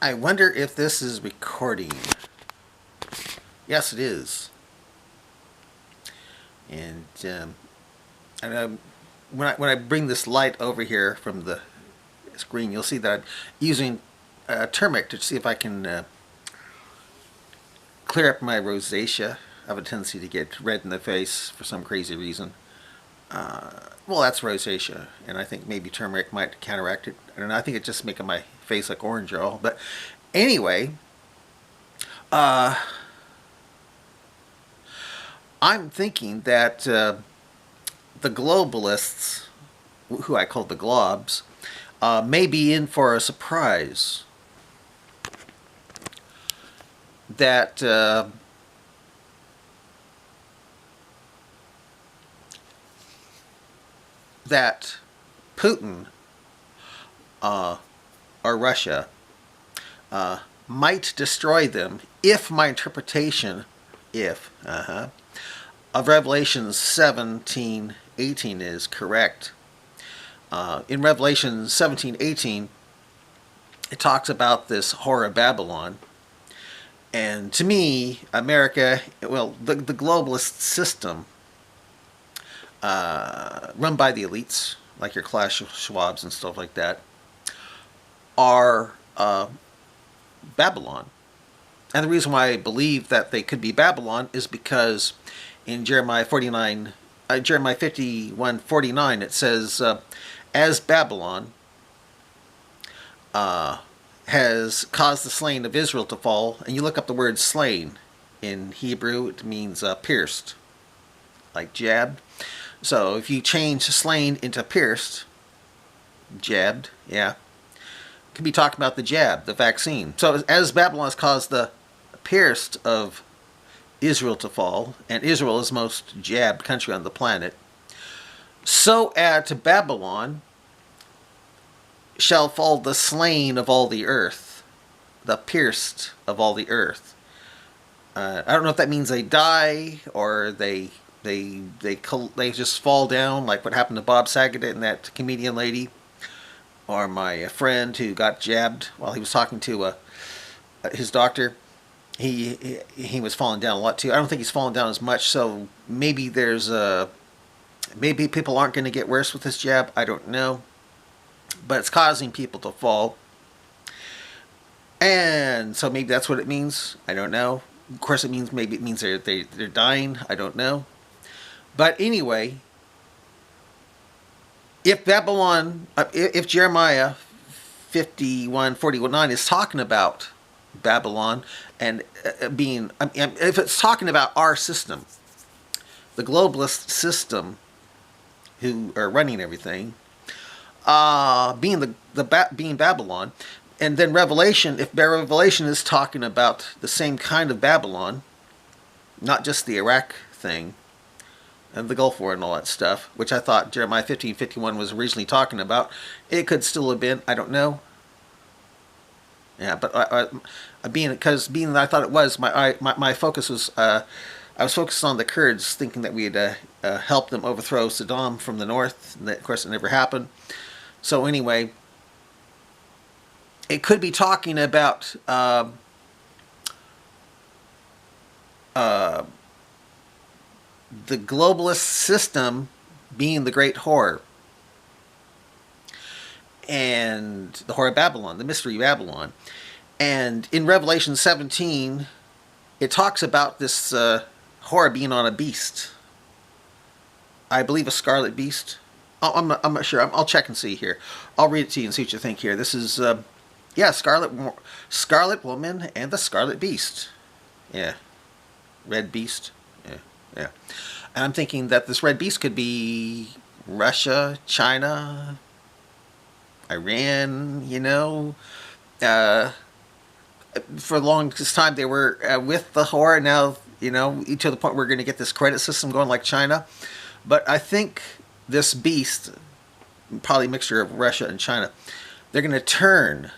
I wonder if this is recording. Yes, it is. And when I bring this light over here from the screen, you'll see that I'm using turmeric to see if I can clear up my rosacea. I have a tendency to get red in the face for some crazy reason. Well, that's rosacea, and I think maybe turmeric might counteract it. I don't know. I think it's just making my face like orange or all. But anyway, uh, I'm thinking that the globalists, who I call the globs, may be in for a surprise. That that Putin or Russia might destroy them if my interpretation, of Revelation 17:18 is correct. In Revelation 17:18, it talks about this whore of Babylon. And to me, America, well, the globalist system run by the elites, like your Klaus Schwabs and stuff like that, are Babylon. And the reason why I believe that they could be Babylon is because in Jeremiah 51:49, it says, as Babylon has caused the slain of Israel to fall, and you look up the word slain in Hebrew, it means pierced, like jabbed. So if you change slain into pierced, jabbed, yeah, it could be talking about the jab, the vaccine. So as Babylon has caused the pierced of Israel to fall, and Israel is the most jabbed country on the planet, so to Babylon shall fall the slain of all the earth, the pierced of all the earth. I don't know if that means they die or they just fall down, like what happened to Bob Saget and that comedian lady, or my friend who got jabbed while he was talking to his doctor. He was falling down a lot too. I don't think he's falling down as much. So maybe maybe people aren't going to get worse with this jab. I don't know, but it's causing people to fall, and so maybe that's what it means. I don't know. Of course, maybe it means they're dying. I don't know. But anyway, if Jeremiah 51:49 is talking about Babylon and if it's talking about our system, the globalist system, who are running everything, being being Babylon, and then Revelation, if Revelation is talking about the same kind of Babylon, not just the Iraq thing and the Gulf War and all that stuff, which I thought Jeremiah 15:51 was originally talking about. It could still have been. I don't know. Yeah, but being that I thought it was, my focus was I was focused on the Kurds, thinking that we had helped them overthrow Saddam from the north. And that, of course, it never happened. So anyway, it could be talking about the globalist system being the great whore, and the whore of Babylon, the mystery of Babylon. And in Revelation 17, it talks about this whore being on a beast. I believe a scarlet beast. I'm not sure. I'll check and see here. I'll read it to you and see what you think here. This is, Scarlet Woman and the Scarlet Beast. Yeah. Red Beast. Yeah. Yeah. And I'm thinking that this red beast could be Russia, China, Iran, for the longest time they were with the whore. Now, to the point we're going to get this credit system going like China. But I think this beast, probably a mixture of Russia and China, they're going to turn,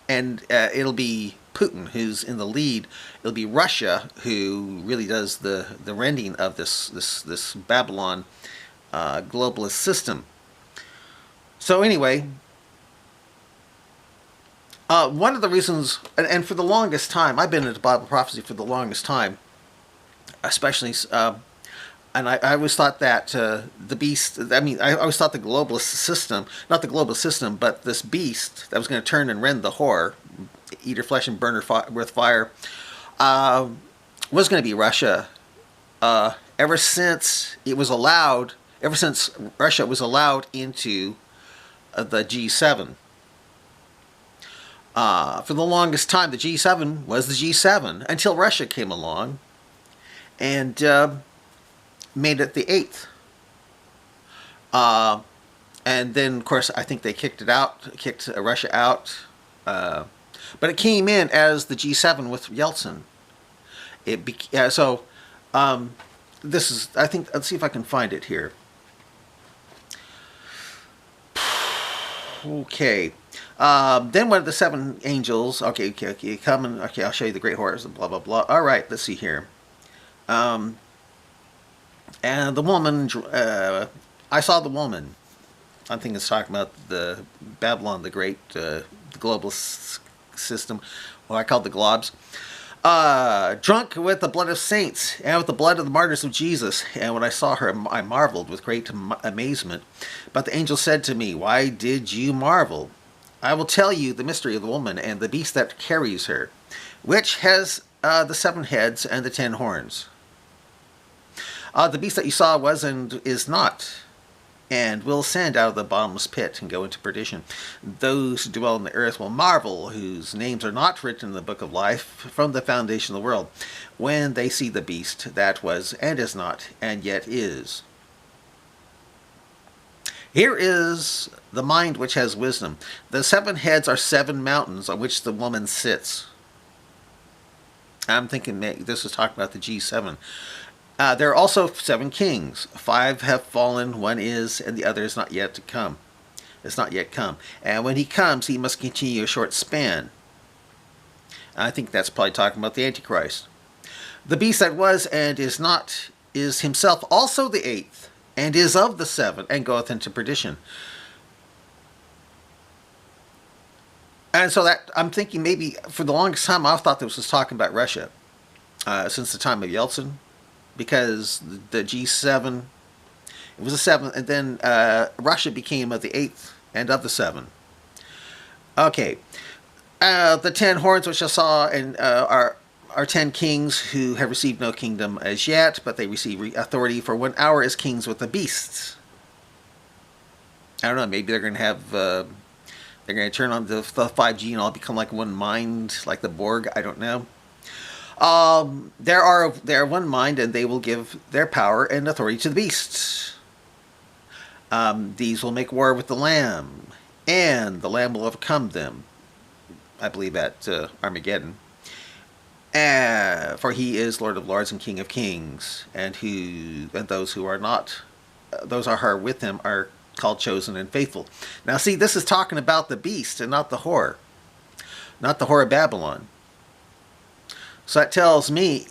and it'll be Putin who's in the lead. It'll be Russia who really does the rending of this Babylon globalist system. So anyway, One of the reasons, and for the longest time, I've been into Bible prophecy for the longest time, especially, and I always thought that the beast, I mean, I always thought the globalist system, not the globalist system, but this beast that was going to turn and rend the whore, eat her flesh and burn her with fire, uh, was going to be Russia. Ever since it was allowed, ever since Russia was allowed into the G7. For the longest time, the G7 was the G7 until Russia came along and made it the eighth. And then, of course, I think they kicked Russia out. But it came in as the G7 with Yeltsin. This is, I think, let's see if I can find it here. Okay. Then one of the seven angels, okay, come and, okay, I'll show you the great horrors, blah, blah, blah. All right, let's see here. And the woman, I saw the woman. I think it's talking about the Babylon the Great, the global system, what I call the globs. Drunk with the blood of saints and with the blood of the martyrs of Jesus. And when I saw her, I marveled with great amazement. But the angel said to me, why did you marvel? I will tell you the mystery of the woman and the beast that carries her, which has the 7 heads and the 10 horns. The beast that you saw was and is not, and will ascend out of the bottomless pit and go into perdition. Those who dwell on the earth will marvel, whose names are not written in the book of life from the foundation of the world, when they see the beast that was and is not, and yet is. Here is the mind which has wisdom. The 7 heads are 7 mountains on which the woman sits. I'm thinking this is talking about the G7. There are also 7 kings. 5 have fallen, 1 is, and the other is not yet to come. It's not yet come. And when he comes, he must continue a short span. I think that's probably talking about the Antichrist. The beast that was and is not is himself also the 8th, and is of the 7, and goeth into perdition. And so that, I'm thinking maybe, for the longest time, I thought this was talking about Russia, since the time of Yeltsin, because the G7, it was a 7, and then Russia became of the 8th, and of the 7. Okay, the 10 horns which I saw and are 10 kings who have received no kingdom as yet, but they receive authority for 1 hour as kings with the beasts. I don't know, maybe they're going to have, they're going to turn on the 5G and all become like one mind, like the Borg, I don't know. They are one mind, and they will give their power and authority to the beasts. These will make war with the Lamb, and the Lamb will overcome them. I believe at Armageddon. For he is Lord of Lords and King of Kings, and those who are not, those are her with him, are called chosen and faithful. Now see, this is talking about the beast and not the whore. Not the whore of Babylon. So that tells me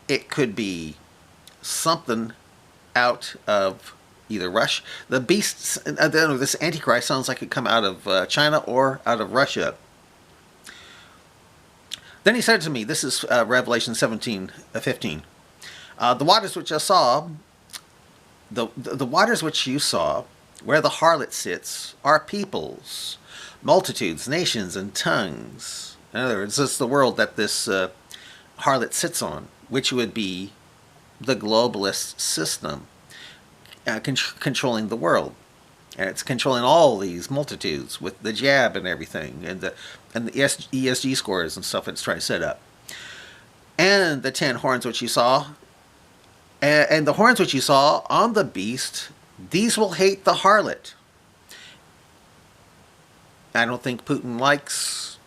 it could be something out of either Russia. The beast, this Antichrist sounds like it come out of China or out of Russia. Then he said to me, this is Revelation 17:15. The waters which I saw, the waters which you saw, where the harlot sits, are peoples, multitudes, nations, and tongues. In other words, it's the world that this harlot sits on, which would be the globalist system, controlling the world. And it's controlling all these multitudes with the jab and everything, and the ESG scores and stuff it's trying to set up. And the 10 horns which you saw, and the horns which you saw on the beast, these will hate the harlot. I don't think Putin likes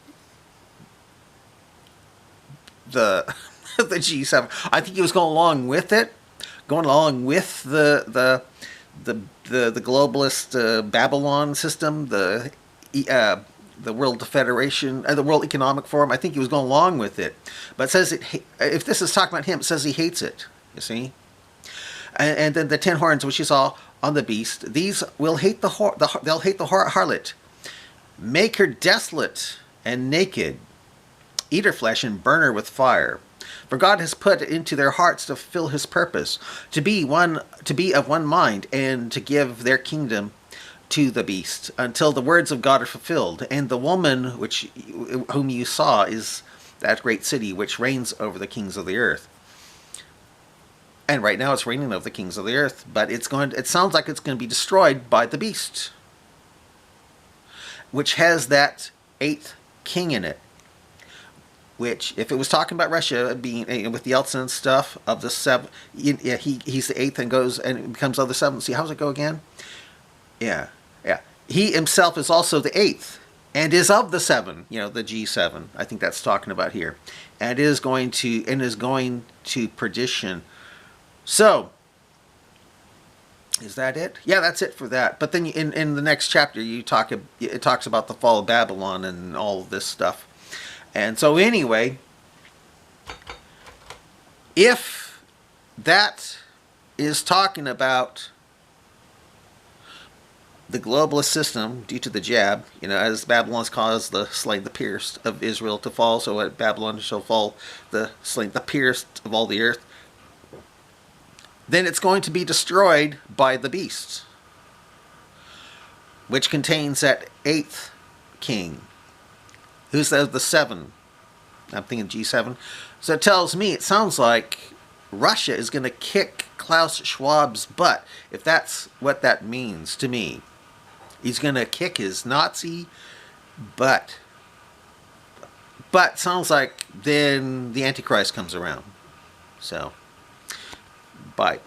the the G7. I think he was going along with it, going along with the globalist Babylon system, the World Federation, the World Economic Forum. I think he was going along with it, but it says if this is talking about him, it says he hates it. You see, and then the 10 horns which you saw on the beast, these will hate they'll hate the harlot, make her desolate and naked, eat her flesh and burn her with fire. For God has put into their hearts to fulfill his purpose, to be of one mind, and to give their kingdom to the beast, until the words of God are fulfilled. And the woman whom you saw is that great city which reigns over the kings of the earth. And right now it's reigning over the kings of the earth, but it sounds like it's going to be destroyed by the beast, which has that eighth king in it. Which, if it was talking about Russia being with the Yeltsin and stuff of the seven, yeah, he's the eighth and goes and becomes of the seventh. See, how does it go again? Yeah. He himself is also the eighth and is of the seven. The G7. I think that's talking about here, and is going to perdition. So, is that it? Yeah, that's it for that. But then in the next chapter, it talks about the fall of Babylon and all of this stuff. And so anyway, if that is talking about the globalist system due to the jab, as Babylon's caused the slain, the pierced of Israel to fall, so at Babylon shall fall the slain, the pierced of all the earth, then it's going to be destroyed by the beast, which contains that eighth king, who's the seven. I'm thinking G7. So it sounds like Russia is going to kick Klaus Schwab's butt, if that's what that means to me. He's going to kick his Nazi butt. But sounds like then the Antichrist comes around. So, bye.